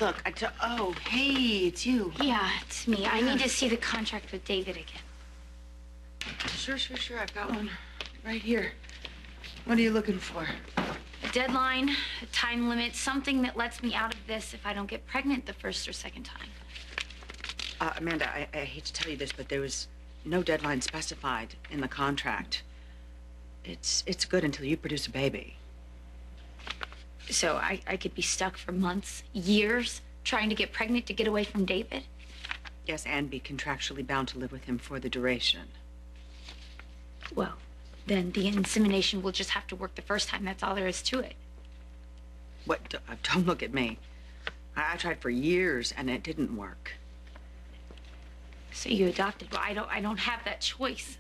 Look, oh, hey, it's you. Yeah, it's me. I need to see the contract with David again. Sure. I've got one right here. What are you looking for? A deadline, a time limit, something that lets me out of this if I don't get pregnant the first or second time. Amanda, I hate to tell you this, but there was no deadline specified in the contract. It's good until you produce a baby. So I could be stuck for months, years, trying to get pregnant to get away from David? Yes, and be contractually bound to live with him for the duration. Well, then the insemination will just have to work the first time. That's all there is to it. What? Don't look at me. I tried for years, and it didn't work. So you adopted. Well, I don't have that choice.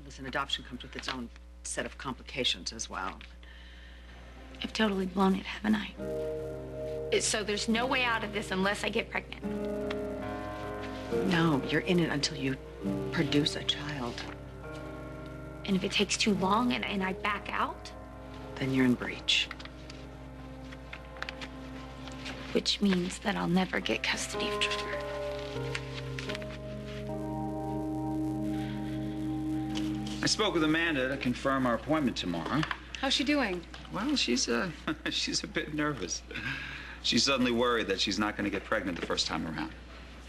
Listen, adoption comes with its own set of complications as well. I've totally blown it, haven't I? So there's no way out of this unless I get pregnant. No, you're in it until you produce a child. And if it takes too long and I back out? Then you're in breach. Which means that I'll never get custody of Trevor. I spoke with Amanda to confirm our appointment tomorrow. How's she doing? Well, she's a bit nervous. She's suddenly worried that she's not going to get pregnant the first time around.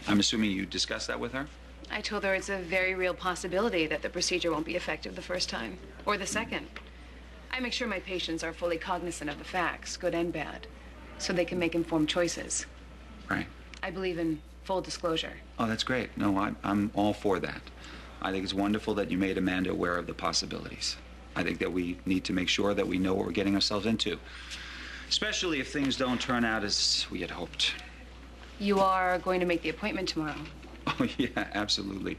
I'm assuming you discussed that with her? I told her it's a very real possibility that the procedure won't be effective the first time, or the second. I make sure my patients are fully cognizant of the facts, good and bad, so they can make informed choices. Right. I believe in full disclosure. Oh, that's great. No, I'm all for that. I think it's wonderful that you made Amanda aware of the possibilities. I think that we need to make sure that we know what we're getting ourselves into, especially if things don't turn out as we had hoped. You are going to make the appointment tomorrow? Oh, yeah, absolutely.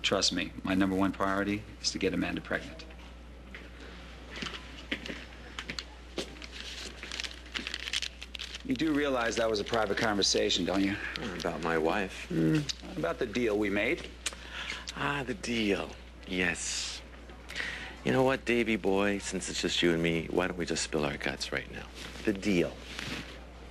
Trust me, my #1 priority is to get Amanda pregnant. You do realize that was a private conversation, don't you? About my wife? About the deal we made. Ah, the deal. Yes. You know what, Davy boy, since it's just you and me, why don't we just spill our guts right now? The deal.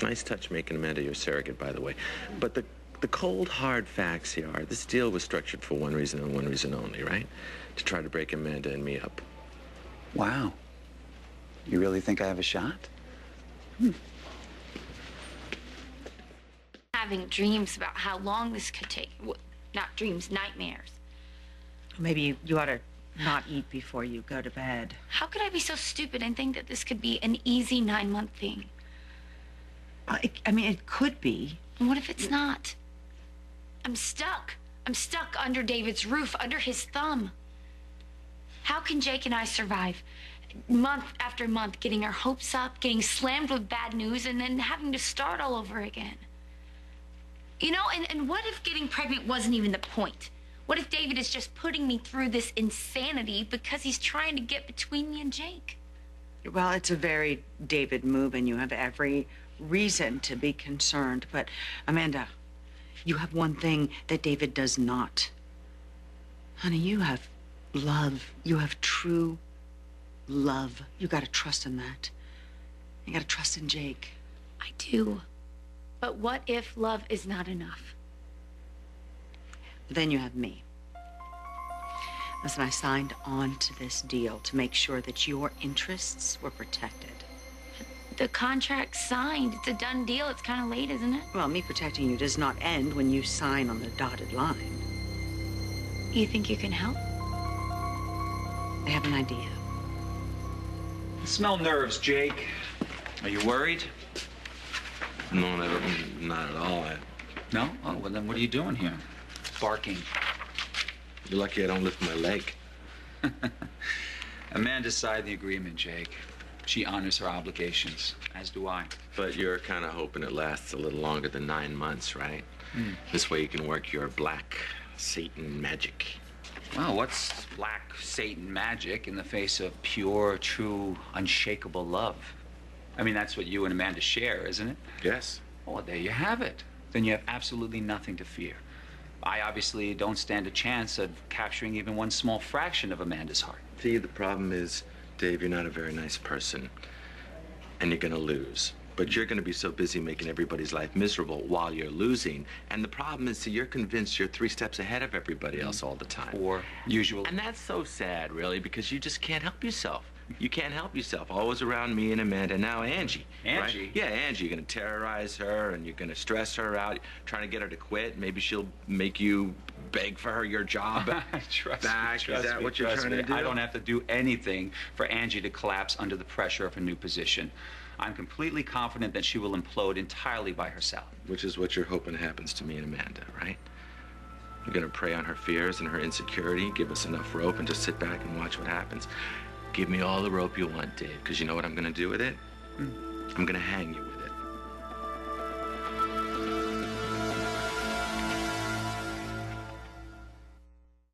Nice touch making Amanda your surrogate, by the way. But the cold, hard facts here are this deal was structured for one reason and one reason only, right? To try to break Amanda and me up. Wow. You really think I have a shot? Having dreams about how long this could take. Well, not dreams, nightmares. Maybe you ought to not eat before you go to bed. How could I be so stupid and think that this could be an easy 9-month thing? I mean, it could be. And what if it's not? I'm stuck. I'm stuck under David's roof, under his thumb. How can Jake and I survive month after month, getting our hopes up, getting slammed with bad news, and then having to start all over again? You know, and what if getting pregnant wasn't even the point? What if David is just putting me through this insanity because he's trying to get between me and Jake? Well, it's a very David move, and you have every reason to be concerned. But, Amanda, you have one thing that David does not. Honey, you have love. You have true love. You gotta trust in that. You gotta trust in Jake. I do. But what if love is not enough? Then you have me. Listen, I signed on to this deal to make sure that your interests were protected. The contract's signed. It's a done deal. It's kind of late, isn't it? Well, me protecting you does not end when you sign on the dotted line. You think you can help? I have an idea. I smell nerves, Jake. Are you worried? No, not at all. No? Oh, well, then what are you doing here? Barking. You're lucky I don't lift my leg. Amanda signed the agreement, Jake. She honors her obligations, as do I. But you're kind of hoping it lasts a little longer than 9 months, right? This way you can work your black Satan magic. Well, what's black Satan magic in the face of pure, true, unshakable love? I mean, that's what you and Amanda share, isn't it? Yes. Well, there you have it. Then you have absolutely nothing to fear. I obviously don't stand a chance of capturing even one small fraction of Amanda's heart. See, the problem is, Dave, you're not a very nice person. And you're gonna lose. But But you're going to be so busy making everybody's life miserable while you're losing. And the problem is that you're convinced you're 3 steps ahead of everybody else all the time. Or usual. And that's so sad, really, because you just can't help yourself. You can't help yourself. Always around me and Amanda. Now Angie. Angie? Right? Yeah, Angie. You're going to terrorize her, and you're going to stress her out, trying to get her to quit. Maybe she'll make you beg for her your job Trust back. me, Is that what you're trying to do? I don't have to do anything for Angie to collapse under the pressure of a new position. I'm completely confident that she will implode entirely by herself. Which is what you're hoping happens to me and Amanda, right? You're going to prey on her fears and her insecurity, give us enough rope, and just sit back and watch what happens. Give me all the rope you want, Dave, because you know what I'm going to do with it? I'm going to hang you with it.